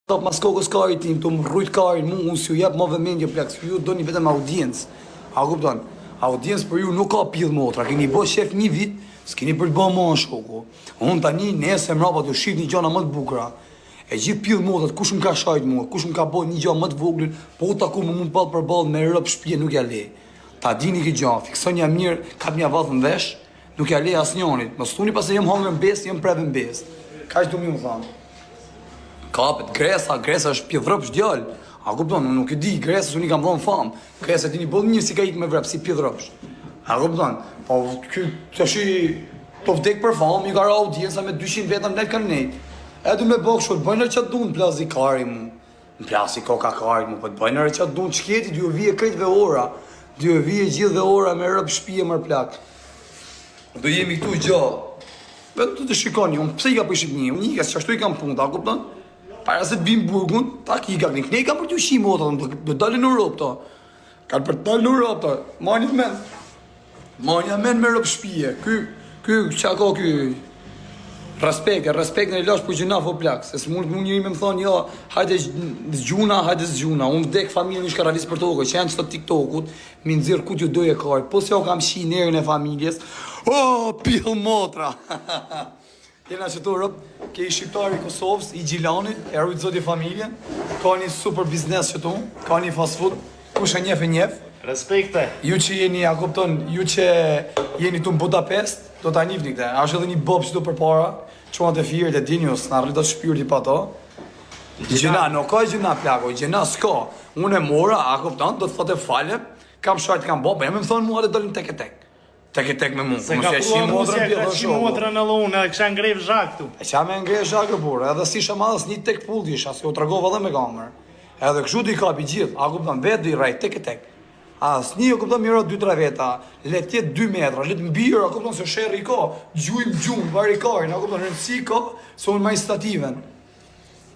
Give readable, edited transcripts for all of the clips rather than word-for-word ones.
Top mas kokës karit tim, të më rrujt karit mu, unë si ju jep më vëmendje plak, si ju do një vetëm audiencë. A kupton? Audiencë për ju nuk ka pidh motra, keni bo shef një vit, s'keni për të bo më në shoku. Unë tani nese mrapa të shqip një gjana më të bukra. E gjithë pidh motrat, kush më ka shajt mua, kush më ka bo një gjana më të voglin, po u taku më mund balë për balë me rëp shpje nuk ja le. Ta dini këtë gjana, fiksonja mirë, kap një avath në vesh, nuk ja le as njonit. Më stuni pas e jem hongër në bes, jem preve në bes. Ka që du mi më thamë. Kapet, Gresa është pjedhrëp shdjall. A kupton, unë nuk e di, Gresës unë i kam dhënë famë. Gresa ti një bëllë një si ka ikë me vrep, si pjedhrëpsh. A kupton, po kjo të shi të vdek për famë, i ka ra audienca me 200 vetëm net kanë nejtë. E du me bëgë shurë, bëjnë që të du në plazi kari mu. Në plasi koka kari mu, po të bëjnë që të du në qketi, dy e vije krejtve ora. Dy e vije gjithve ora me rëp shpije mër plak. Do jemi këtu gjallë. Vetë të shikoni, unë pse i ka për Shqipni, unë i ka që ashtu i kam punë, a kupton? Para se të bimë burgun, ta ki ka këni. Këne i ka për t'ju shimë otë, do dalin në Europë ta. Kanë për t'dalin në Europë ta. Manjët men. Manjët men me rëpë shpije. Ky, qa ka ky? Respekt në i lash për gjuna fo plak. Se së mund njëri me më thonë, ja, hajde zgjuna. Unë vdek familje një shkaravis për tokë, që janë qëto TikTokut, mi nëzirë ku t'ju doje kajt. Po se jo kam shi nërën e familjes. O, pil motra! Jena që të rëp, ke i shqiptari i Kosovës, i Gjilanit, e rrujtë zoti familje, ka një super biznes që tu, ka një fast food, kush e njef. Respekte. Ju që jeni, a kupton, ju që jeni tu në Budapest, do t'a njifni këte. Ashtë edhe një bob që tu për para, quant e firët e dinjus, në rritot shpyrti pa to. Gjena, nuk ka gjena plako, gjena s'ka. Unë e mora, a kupton, do të thote fale, kam shajt, kam bob, e me më thonë mua dhe dolim tek e tek. Tek me mund, Se ka prua musja, ka qi motra në lune, e kësha ngrejv zhak tu. E qa me ngrejv zhak e burë, edhe si shamadhës një tek pull disha, si o tregova dhe me kamer. Edhe këshu di kapi gjithë, a kuptan vetë di rajt, tek e tek. As një, a kuptan mira 2-3 veta, let jetë 2 metra, let mbirë, a kuptan se shërri ka, gjujmë, vari karin, a kuptan rëndësi ka, se unë maj stativen.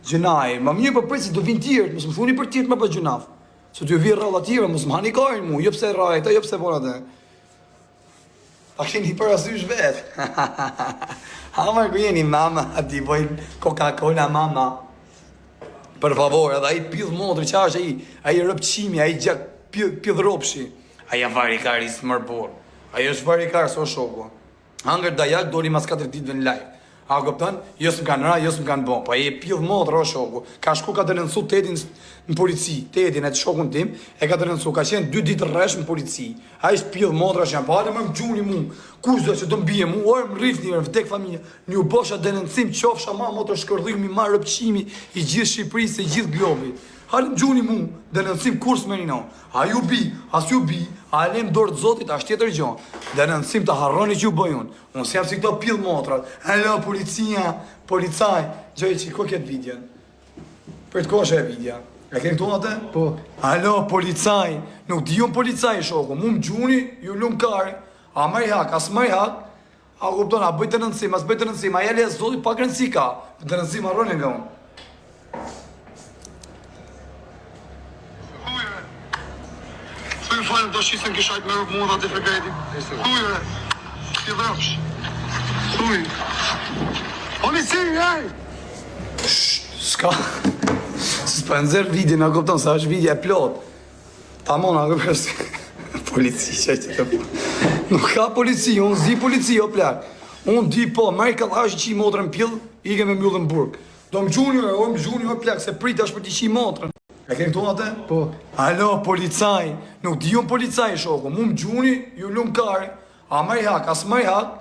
Gjënaj, ma mirë për përci do vinë tjerët, mësë më thuni për tjerët me për gjënaf. Se t'ju virë rralla tjerë, mësë më hani karin mu, jëpse rajta, jëpse bonate. A keni parasysh vetë. Hamar ku jeni mama, ati bojnë Coca-Cola mama. Për favor, edhe aji pidh modrë, qa është aji rëpqimi, aji gjak pidh ropshi. Aja varikari së mërbor. Aji është varikar, so shoko. Hangër dajak doli mas 4 ditëve në live. A këpëtan, jësë më kanë ra, jësë më kanë bon. Po aji pidh modrë, o shoko. Ka shku ka denoncu Tedin në polici. Tedin e të shokun tim, e ka denoncu. Ka qenë 2 ditë rresh në polici. A ishtë pidh modrë, është janë pa, më gjuni mu. Kush do që do mbije mu, orë më rrif njërë, vdek familje. Një bosha denoncim, qofsha ma motër shkërdhimi, ma rëpqimi i gjithë Shqipërisë, i gjithë globit. Halë më gjuni mu, denoncim kurs me një. A ju bi, as ju bi, a lem dorë të zotit, as tjetër gjon. Denoncim të harroni që ju bëjun. Unë si jam si këto pidh motrat. Hello, policia, policaj. Gjoj që ko këtë vidjen? Për të koshe e vidja. E ke këtu atë? Po. Hello, policaj. Nuk di unë policaj shoko. Mu më gjuni, ju lumë kari. A më i hak, as më i hak. A kupton, a bëjtë denoncim, as bëjtë denoncim. A jale e zotit pak rëndësi ka. Denoncim harroni nga unë. Thuj falem do shisën kishajt me rëpë munda të frekreti. Thuj re, ti dhërpsh. Thuj. Polici, ej! Shka. S'pa nëzër vidi, në kupton, sa është vidi e plot. Ta mona, në kupton, polici, që është të po. Nuk ka polici, unë zi polici, o plak. Unë di po, mërë ka thashë që i motrën pjellë, i ke me mjullën burg. Do më gjuni, o plak, se prit është për t'i që i motrën. E ke këtu atë? Po. Alo, policaj. Nuk di unë policaj, shoko. Mu më gjuni, ju lumë kari. A më i hak, as më i hak.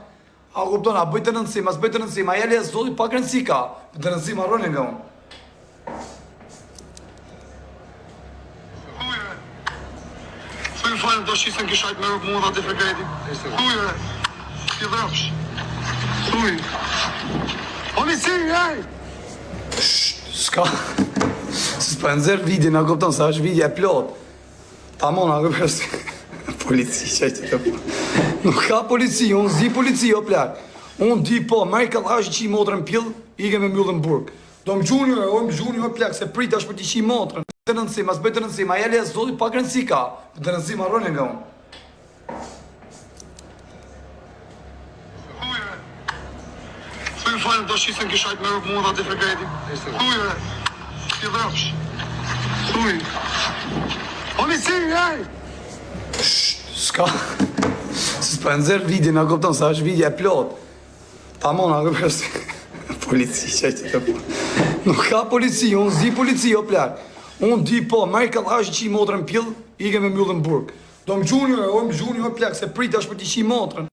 A kupton, a bëjtë rëndësim, as bëjtë rëndësim. A jale e zotit pak rëndësi ka. Bëjtë rëndësim arroni nga unë. Thuj falem do shisën kishajt me rëpë munda të frekreti. Thuj re, ti dhërpsh. Thuj. Polici, ej! Shka. S'pa nëzër vidi, në kupton, sa është vidi e plot. Ta mona, në kupton, polici, që është të po. Nuk ka polici, unë zi polici, o plak. Unë di po, mërë ka thashë që i motrën pjellë, i ke me mjullën burg. Do më gjuni, o plak, se prit është për t'i që i motrën. Bëjtë rëndësim, as bëjtë rëndësim, a jale e zotit pak rëndësi ka. Bëjtë rëndësim arroni nga unë. Thuj falem do shisën kishajt me rëpë munda të frekreti. Thuj re, ti S'ka. S'pa nëzër video, na kupton, sa është video e plot. Ta mona, polici, që të po. Nuk ka polici, unë zi polici, o plak. Unë di po, marrë kallash që i motrën pjell, i ke me mjullën burg. Do më gjuni, o plak, se prit është për t'i qi motrën.